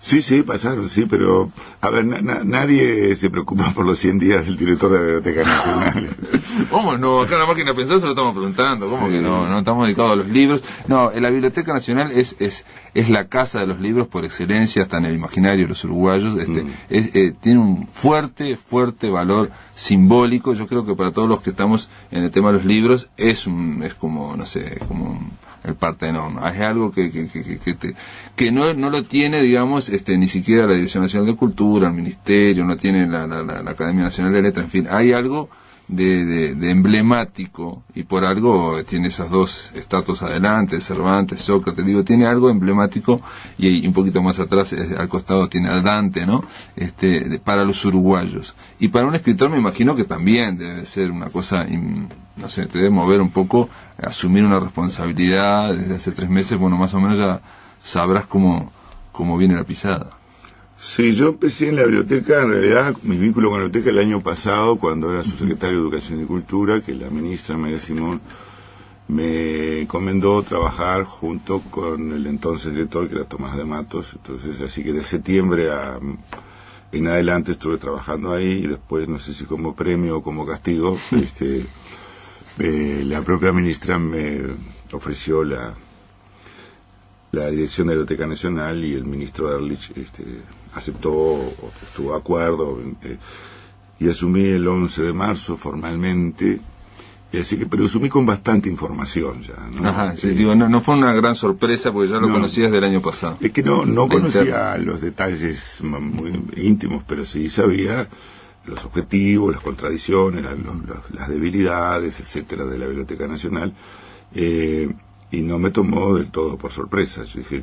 Speaker 10: Sí, pasaron, sí, pero a ver, nadie se preocupa por los 100 días del director de la Biblioteca Nacional.
Speaker 1: ¿Cómo no? Acá en La Máquina de Pensar se lo estamos preguntando. ¿Cómo que no? No estamos dedicados a los libros. No, la Biblioteca Nacional es la casa de los libros por excelencia, hasta en el imaginario de los uruguayos. Tiene un fuerte valor simbólico. Yo creo que para todos los que estamos en el tema de los libros es como, no sé, es como el Partenón. Es algo que no lo tiene, digamos, ni siquiera la Dirección Nacional de Cultura, el Ministerio, no tiene la Academia Nacional de Letras, en fin, hay algo de emblemático, y por algo tiene esas 2 estatuas adelante, Cervantes, Sócrates, tiene algo emblemático, y un poquito más atrás, al costado, tiene a Dante, ¿no? Para los uruguayos. Y para un escritor me imagino que también debe ser una cosa, no sé, te debe mover un poco, asumir una responsabilidad desde hace 3 meses, bueno, más o menos ya sabrás cómo viene la pisada.
Speaker 10: Sí, yo empecé en la biblioteca, en realidad, mi vínculo con la biblioteca el año pasado, cuando era subsecretario de Educación y Cultura, que la ministra María Simón me encomendó trabajar junto con el entonces director, que era Tomás de Matos. Entonces, así que de septiembre en adelante estuve trabajando ahí, y después, no sé si como premio o como castigo, la propia ministra me ofreció la dirección de la Biblioteca Nacional, y el ministro Ehrlich aceptó, estuvo de acuerdo, y asumí el 11 de marzo formalmente. Y así que, pero asumí con bastante información ya, ¿no?
Speaker 1: Ajá, sí, digo, no fue una gran sorpresa porque ya lo conocías del año pasado.
Speaker 10: Es que no conocía los detalles muy íntimos, pero sí sabía los objetivos, las contradicciones, las debilidades, etcétera, de la Biblioteca Nacional, y no me tomó del todo por sorpresa. Yo dije,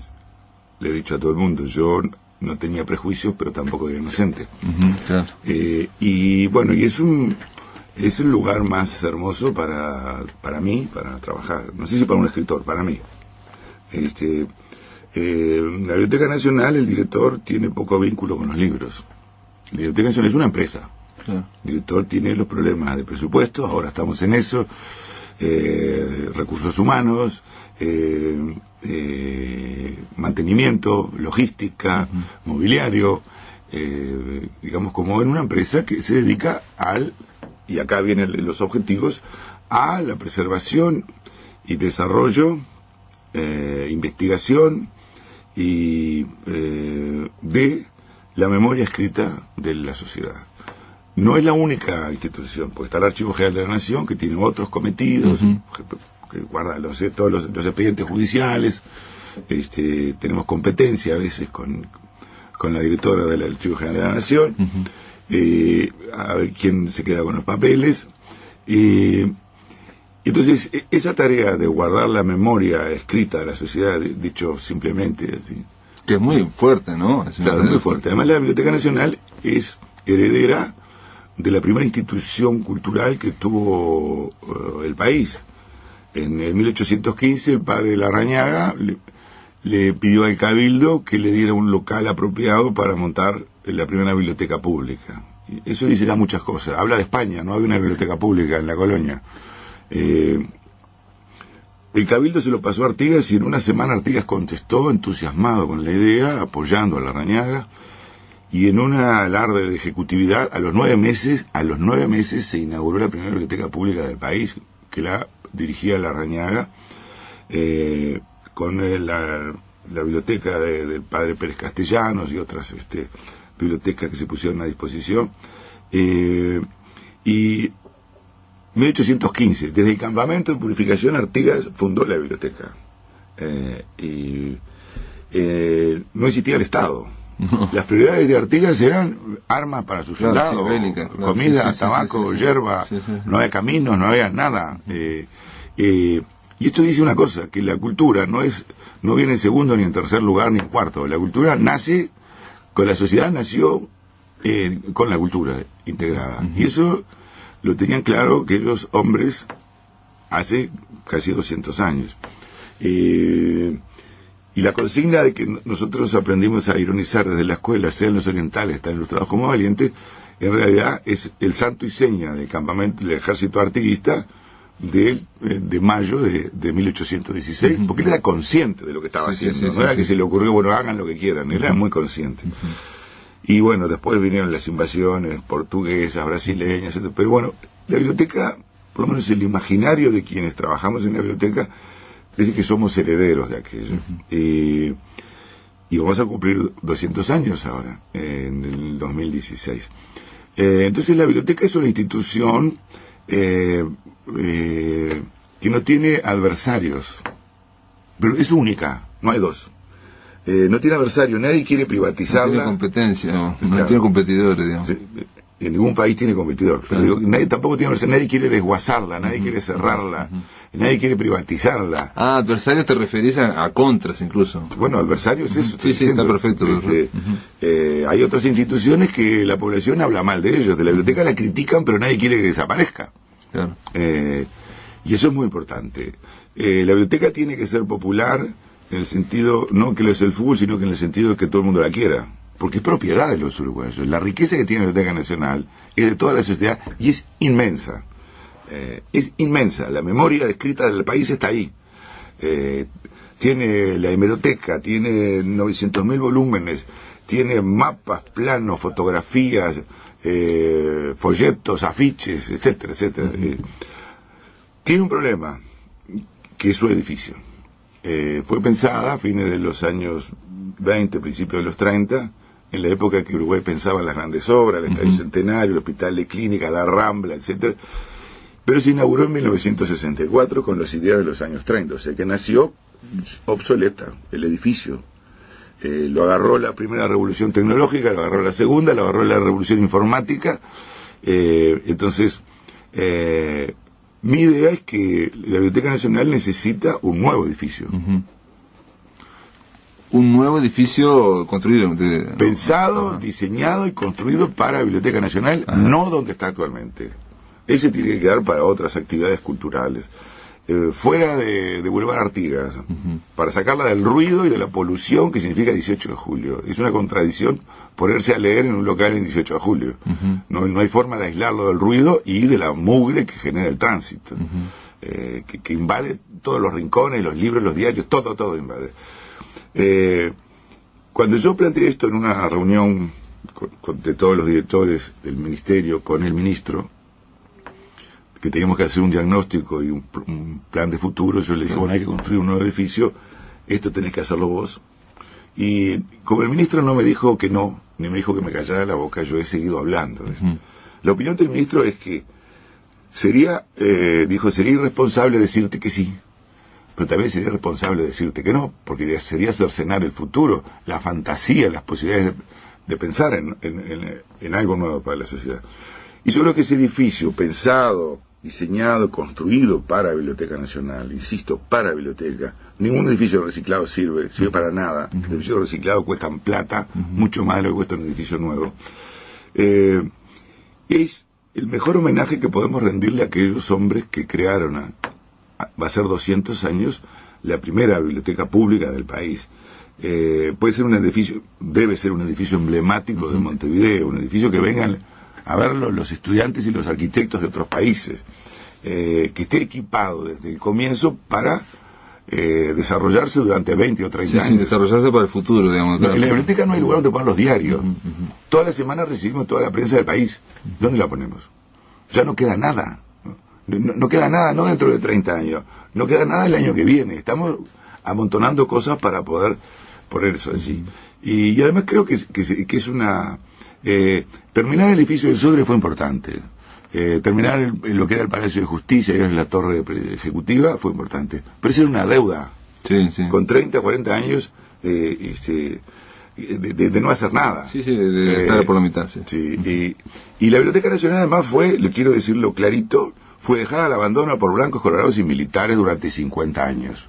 Speaker 10: le he dicho a todo el mundo, yo no tenía prejuicios, pero tampoco era inocente.
Speaker 1: Claro.
Speaker 10: Y bueno, y es el lugar más hermoso para mí, para trabajar. No sé si para un escritor, para mí. La Biblioteca Nacional, el director tiene poco vínculo con los libros. La Biblioteca Nacional es una empresa. El director tiene los problemas de presupuesto, ahora estamos en eso, recursos humanos, mantenimiento, logística, mobiliario, digamos, como en una empresa que se dedica y acá vienen los objetivos, a la preservación y desarrollo, investigación y de la memoria escrita de la sociedad. No es la única institución, porque está el Archivo General de la Nación, que tiene otros cometidos, que guarda todos los expedientes judiciales. Tenemos competencia a veces con la directora del Archivo General de la Nación, a ver quién se queda con los papeles. Entonces, esa tarea de guardar la memoria escrita de la sociedad, dicho simplemente así,
Speaker 1: que es muy fuerte, ¿no?
Speaker 10: Claro, muy fuerte. Además, la Biblioteca Nacional es heredera de la primera institución cultural que tuvo el país. En 1815, el padre Larrañaga le pidió al Cabildo que le diera un local apropiado para montar la primera biblioteca pública. Y eso dice ya muchas cosas. Habla de España, no había una biblioteca pública en la colonia. El Cabildo se lo pasó a Artigas, y en una semana Artigas contestó entusiasmado con la idea, apoyando a Larrañaga, y en una alarde de ejecutividad, a los 9 meses se inauguró la primera biblioteca pública del país, que la dirigía Larrañaga, con la biblioteca del padre Pérez Castellanos y otras bibliotecas que se pusieron a disposición. Y 1815, desde el campamento de purificación, Artigas fundó la biblioteca. No existía el Estado. No. Las prioridades de Artigas eran armas para sus soldados, comida, tabaco, hierba, no había caminos, no había nada. Y esto dice una cosa, que la cultura no viene en segundo, ni en tercer lugar, ni en cuarto. La cultura nace, la sociedad nació con la cultura integrada. Y eso lo tenían claro aquellos hombres hace casi 200 años. Y la consigna de que nosotros aprendimos a ironizar desde la escuela, sean los orientales, tan ilustrados como valientes, en realidad es el santo y seña del campamento del ejército artiguista de mayo de 1816, porque él era consciente de lo que estaba haciendo, no era que se le ocurrió, bueno, hagan lo que quieran, él era muy consciente. Y bueno, después vinieron las invasiones portuguesas, brasileñas, etc. Pero bueno, la biblioteca, por lo menos el imaginario de quienes trabajamos en la biblioteca, dice que somos herederos de aquello. Y vamos a cumplir 200 años ahora, en el 2016. Entonces la biblioteca es una institución que no tiene adversarios, pero es única, no hay dos. No tiene adversario, nadie quiere privatizarla.
Speaker 1: No tiene competencia, no tiene competidores, digamos.
Speaker 10: Sí, en ningún país tiene competidor. Pero digo, nadie tampoco tiene adversario, nadie quiere desguazarla, nadie quiere cerrarla, nadie quiere privatizarla.
Speaker 1: Ah, adversarios te referís a contras incluso.
Speaker 10: Bueno, adversarios es eso.
Speaker 1: Sí, está perfecto.
Speaker 10: Hay otras instituciones que la población habla mal de ellos, de la biblioteca la critican, pero nadie quiere que desaparezca.
Speaker 1: Claro.
Speaker 10: Y eso es muy importante. La biblioteca tiene que ser popular, en el sentido, no que lo es el fútbol, sino que en el sentido de que todo el mundo la quiera, porque es propiedad de los uruguayos. La riqueza que tiene la Biblioteca Nacional es de toda la sociedad y es inmensa. es inmensa. La memoria escrita del país está ahí. Tiene la hemeroteca, tiene 900.000 volúmenes, tiene mapas, planos, fotografías, folletos, afiches, etcétera, etcétera. Tiene un problema, que es su edificio. Fue pensada a fines de los años 20, principios de los 30, en la época que Uruguay pensaba en las grandes obras, el Estadio Centenario, el Hospital de Clínica, la Rambla, etcétera. Pero se inauguró en 1964 con las ideas de los años 30, o sea que nació obsoleta el edificio. Lo agarró la primera revolución tecnológica, lo agarró la segunda, lo agarró la revolución informática. Entonces, mi idea es que la Biblioteca Nacional necesita un nuevo edificio.
Speaker 1: Un nuevo edificio construido.
Speaker 10: Pensado, diseñado y construido para la Biblioteca Nacional, no donde está actualmente. Ese tiene que quedar para otras actividades culturales. Fuera de Boulevard Artigas, para sacarla del ruido y de la polución que significa 18 de julio. Es una contradicción ponerse a leer en un local en 18 de julio. No hay forma de aislarlo del ruido y de la mugre que genera el tránsito, que invade todos los rincones, los libros, los diarios, todo invade. Cuando yo planteé esto en una reunión de todos los directores del ministerio con el ministro, que teníamos que hacer un diagnóstico y un plan de futuro, yo le dije, bueno, hay que construir un nuevo edificio, esto tenés que hacerlo vos. Y como el ministro no me dijo que no, ni me dijo que me callara la boca, yo he seguido hablando de esto. La opinión del ministro es que sería irresponsable decirte que sí, pero también sería irresponsable decirte que no, porque sería cercenar el futuro, la fantasía, las posibilidades de pensar en algo nuevo para la sociedad. Y yo creo que ese edificio pensado, diseñado, construido para Biblioteca Nacional, insisto, para biblioteca, ningún edificio reciclado sirve para nada. Los edificios reciclados cuestan plata, mucho más de lo que cuesta un edificio nuevo. Es el mejor homenaje que podemos rendirle a aquellos hombres que crearon, va a ser 200 años, la primera biblioteca pública del país. Puede ser un edificio, debe ser un edificio emblemático de Montevideo, un edificio que vengan a verlo los estudiantes y los arquitectos de otros países, que esté equipado desde el comienzo para desarrollarse durante 20 o 30 años.
Speaker 1: Sí, desarrollarse para el futuro, digamos.
Speaker 10: En la biblioteca no hay lugar donde poner los diarios. Toda la semana recibimos toda la prensa del país. ¿Dónde la ponemos? Ya no queda nada. No queda nada, no dentro de 30 años. No queda nada el año que viene. Estamos amontonando cosas para poder poner eso allí. Y además creo que es una... terminar el edificio del Sodre fue importante. Terminar lo que era el Palacio de Justicia y la torre ejecutiva fue importante. Pero esa era una deuda. Con 30, 40 años de no hacer nada.
Speaker 1: De estar por la mitad.
Speaker 10: Y la Biblioteca Nacional además fue, le quiero decirlo clarito, fue dejada al abandono por blancos, colorados y militares durante 50 años.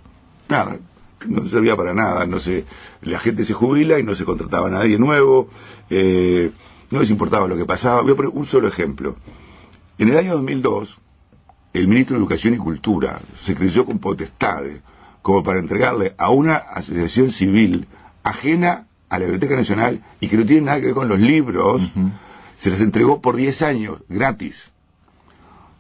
Speaker 10: Nada, no servía para nada. La gente se jubila y no se contrataba a nadie nuevo. No les importaba lo que pasaba. Voy a poner un solo ejemplo. En el año 2002, el ministro de Educación y Cultura se creyó con potestades como para entregarle a una asociación civil ajena a la Biblioteca Nacional y que no tiene nada que ver con los libros, se les entregó por 10 años, gratis.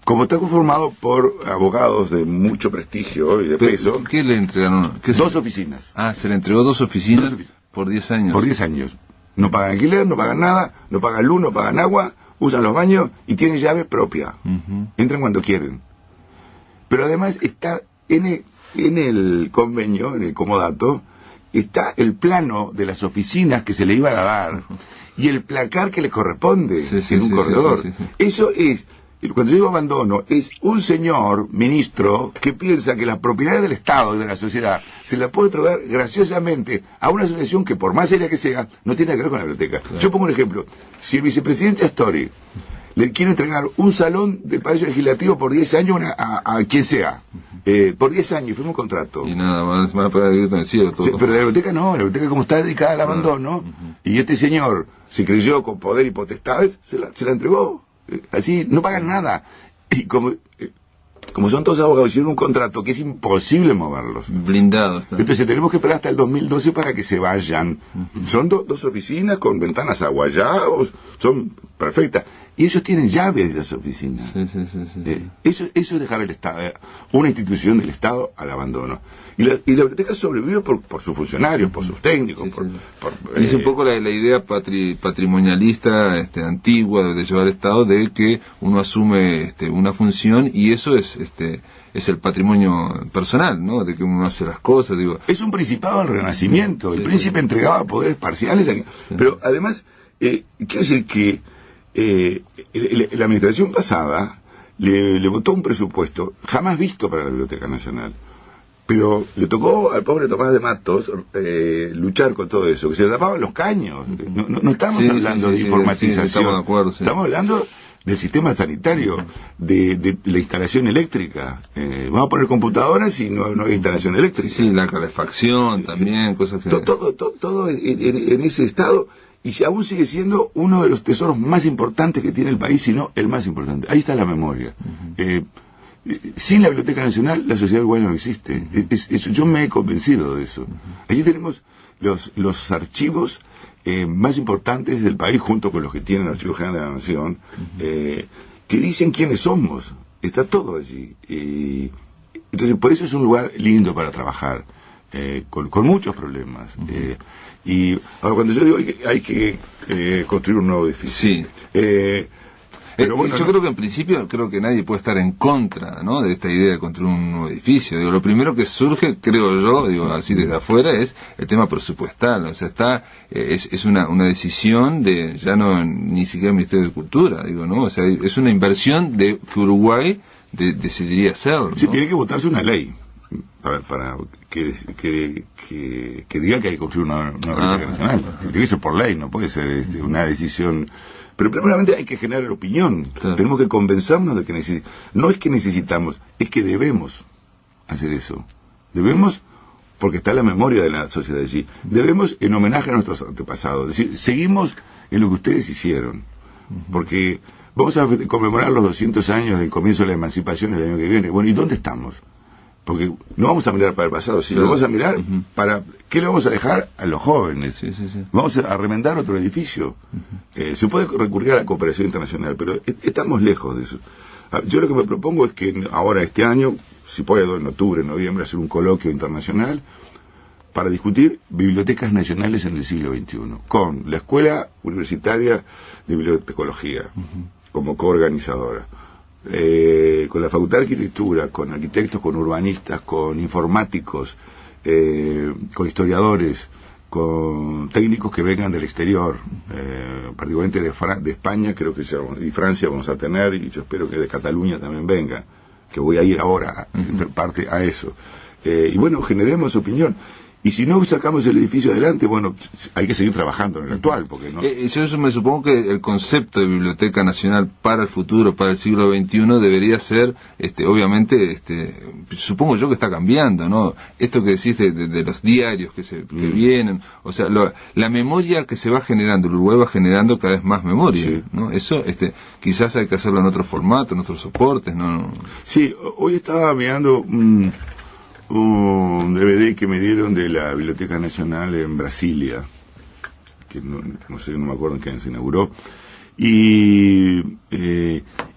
Speaker 10: Como está conformado por abogados de mucho prestigio y de peso...
Speaker 1: ¿Qué le entregaron?
Speaker 10: Dos oficinas.
Speaker 1: Se le entregó 2 oficinas por 10 años.
Speaker 10: Por 10 años. No pagan alquiler, no pagan nada, no pagan luz, no pagan agua, usan los baños y tienen llave propia. Entran cuando quieren. Pero además está en el convenio, en el comodato, está el plano de las oficinas que se le iban a dar y el placar que les corresponde en un corredor. Eso es... Cuando yo digo abandono, es un señor ministro que piensa que las propiedades del Estado y de la sociedad se las puede otorgar graciosamente a una asociación que, por más seria que sea, no tiene que ver con la biblioteca. Yo pongo un ejemplo. Si el vicepresidente Astori le quiere entregar un salón del Palacio Legislativo por 10 años a quien sea, por 10 años, firma un contrato.
Speaker 1: Y nada, van a pagar directo en el cielo. Todo.
Speaker 10: Pero la biblioteca no, la biblioteca como está dedicada al abandono, y este señor se creyó con poder y potestades, se la entregó. Así, no pagan nada. Y como son todos abogados, hicieron un contrato que es imposible moverlos.
Speaker 1: Blindados.
Speaker 10: Entonces tenemos que esperar hasta el 2012 para que se vayan. Son dos oficinas con ventanas aguayados, son perfecta. Y ellos tienen llaves de las oficinas. Eso es dejar el Estado, una institución del Estado al abandono. Y la biblioteca sobrevive por sus funcionarios, por sus técnicos.
Speaker 1: Y es un poco la idea patrimonialista antigua de llevar al Estado, de que uno asume una función y eso es el patrimonio personal, ¿no? De que uno hace las cosas, digo.
Speaker 10: Es un principado del Renacimiento. El príncipe entregaba poderes parciales, pero además, quiero decir que la administración pasada le votó un presupuesto jamás visto para la Biblioteca Nacional. Pero le tocó al pobre Tomás de Matos luchar con todo eso, que se le tapaban los caños. No estamos hablando de informatización,
Speaker 1: estamos de acuerdo,
Speaker 10: estamos hablando del sistema sanitario, de la instalación eléctrica. Vamos a poner computadoras y no hay instalación eléctrica.
Speaker 1: Sí, la calefacción también, cosas que...
Speaker 10: Todo en ese estado, y aún sigue siendo uno de los tesoros más importantes que tiene el país, si no el más importante. Ahí está la memoria. Sin la Biblioteca Nacional, la sociedad uruguaya no existe. Yo me he convencido de eso. Allí tenemos los archivos más importantes del país, junto con los que tiene el Archivo General de la Nación, que dicen quiénes somos. Está todo allí. Entonces, por eso es un lugar lindo para trabajar, con muchos problemas. Y ahora, cuando yo digo hay que construir un nuevo edificio.
Speaker 1: Pero bueno, yo creo que en principio nadie puede estar en contra, ¿no?, de esta idea de construir un nuevo edificio. Digo, lo primero que surge, creo yo, así desde afuera, es el tema presupuestal. O sea, es una decisión de, ya no ni siquiera el Ministerio de Cultura, ¿no? O sea, es una inversión que Uruguay decidiría hacer, ¿no?
Speaker 10: Sí, tiene que votarse una ley para que diga que hay que construir una biblioteca nacional. Tiene que ser por ley, no puede ser una decisión. Pero primeramente hay que generar opinión. Claro. Tenemos que convencernos de que no es que necesitamos, es que debemos hacer eso. Debemos, porque está la memoria de la sociedad allí. Debemos en homenaje a nuestros antepasados. Es decir, seguimos en lo que ustedes hicieron. Porque vamos a conmemorar los 200 años del comienzo de la emancipación el año que viene. Bueno, ¿y dónde estamos? Porque no vamos a mirar para el pasado, sino vamos a mirar para qué le vamos a dejar a los jóvenes. Vamos a remendar otro edificio. Se puede recurrir a la cooperación internacional, pero estamos lejos de eso. Yo lo que me propongo es que ahora, este año, si puedo, en octubre, en noviembre, hacer un coloquio internacional para discutir bibliotecas nacionales en el siglo XXI, con la Escuela Universitaria de Bibliotecología como coorganizadora. Con la Facultad de Arquitectura, con arquitectos, con urbanistas, con informáticos, con historiadores, con técnicos que vengan del exterior, particularmente de España, creo que y Francia vamos a tener, y yo espero que de Cataluña también vengan, que voy a ir ahora, en parte a eso. Y bueno, generemos opinión. Y si no sacamos el edificio adelante, bueno, hay que seguir trabajando en el actual, porque no...
Speaker 1: Yo me supongo que el concepto de Biblioteca Nacional para el futuro, para el siglo XXI, debería ser, obviamente, supongo yo que está cambiando, ¿no? Esto que decís de los diarios que vienen, o sea, la memoria que se va generando, el Uruguay va generando cada vez más memoria, ¿no? Eso, quizás hay que hacerlo en otro formato, en otros soportes, ¿no?
Speaker 10: Sí, hoy estaba mirando un DVD que me dieron de la Biblioteca Nacional en Brasilia, que no sé, no me acuerdo en qué año se inauguró, y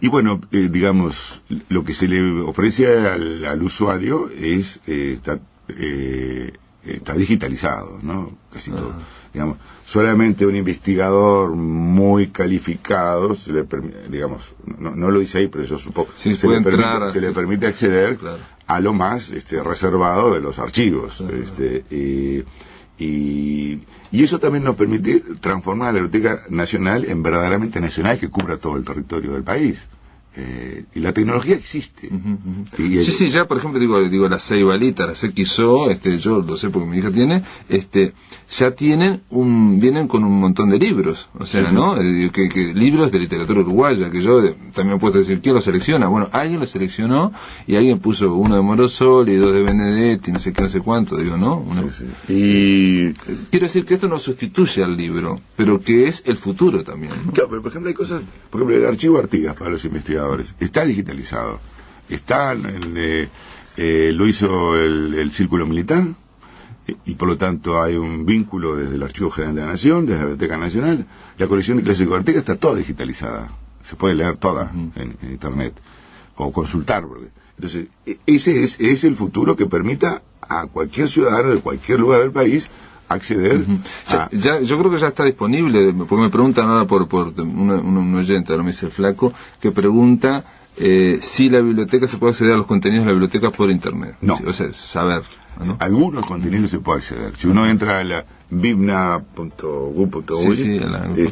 Speaker 10: bueno, digamos, lo que se le ofrece al usuario está digitalizado, ¿no? Casi todo. Digamos, solamente un investigador muy calificado se le digamos, no lo dice ahí, pero yo supongo, se le permite acceder a lo más reservado de los archivos. Y eso también nos permite transformar la Biblioteca Nacional en verdaderamente nacional, que cubra todo el territorio del país. Y la tecnología existe.
Speaker 1: Sí, ya por ejemplo digo la Ceibalita, la CXO, yo lo sé porque mi hija tiene, ya vienen con un montón de libros, o sea, ¿no? Que libros de literatura uruguaya, que yo también puedo decir, ¿quién los selecciona? Bueno, alguien los seleccionó y alguien puso uno de Morosoli, dos de Benedetti, no sé qué, no sé cuánto, ¿no? Y quiero decir que esto no sustituye al libro, pero que es el futuro también, ¿no?
Speaker 10: Claro, pero por ejemplo hay cosas, por ejemplo el archivo Artigas para los investigadores está digitalizado, lo hizo el Círculo Militar, y por lo tanto hay un vínculo desde el Archivo General de la Nación, desde la Biblioteca Nacional. La colección de Clásicos de Ortega está toda digitalizada, se puede leer toda en internet o consultar. Entonces, ese es el futuro que permita a cualquier ciudadano de cualquier lugar del país acceder
Speaker 1: yo creo que ya está disponible, porque me preguntan ahora por un oyente, ahora me dice el Flaco, que pregunta si la biblioteca se puede acceder a los contenidos de la biblioteca por internet.
Speaker 10: No.
Speaker 1: O sea, saber, ¿no?
Speaker 10: Algunos contenidos se puede acceder. Si uno entra a la bibna.gu.uy,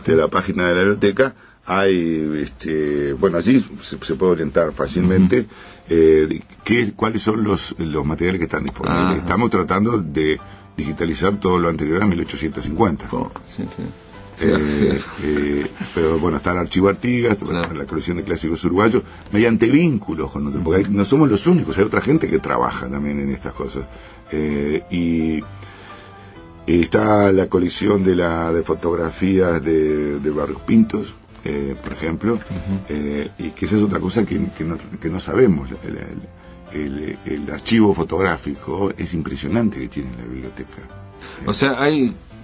Speaker 10: la página de la biblioteca, hay, allí se puede orientar fácilmente cuáles son los materiales que están disponibles. Estamos tratando de digitalizar todo lo anterior a 1850. Pero bueno, está el Archivo Artigas, la colección de clásicos uruguayos, mediante vínculos con otros, porque no somos los únicos, hay otra gente que trabaja también en estas cosas. Y está la colección de fotografías de Barrios Pintos, por ejemplo, y que esa es otra cosa que no sabemos. El archivo fotográfico es impresionante que tiene la biblioteca.
Speaker 1: O sea,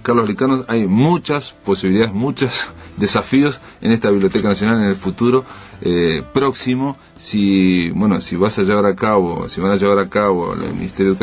Speaker 1: Carlos Licanos, hay muchas posibilidades, muchos desafíos en esta Biblioteca Nacional en el futuro próximo, si van a llevar a cabo el Ministerio de Educación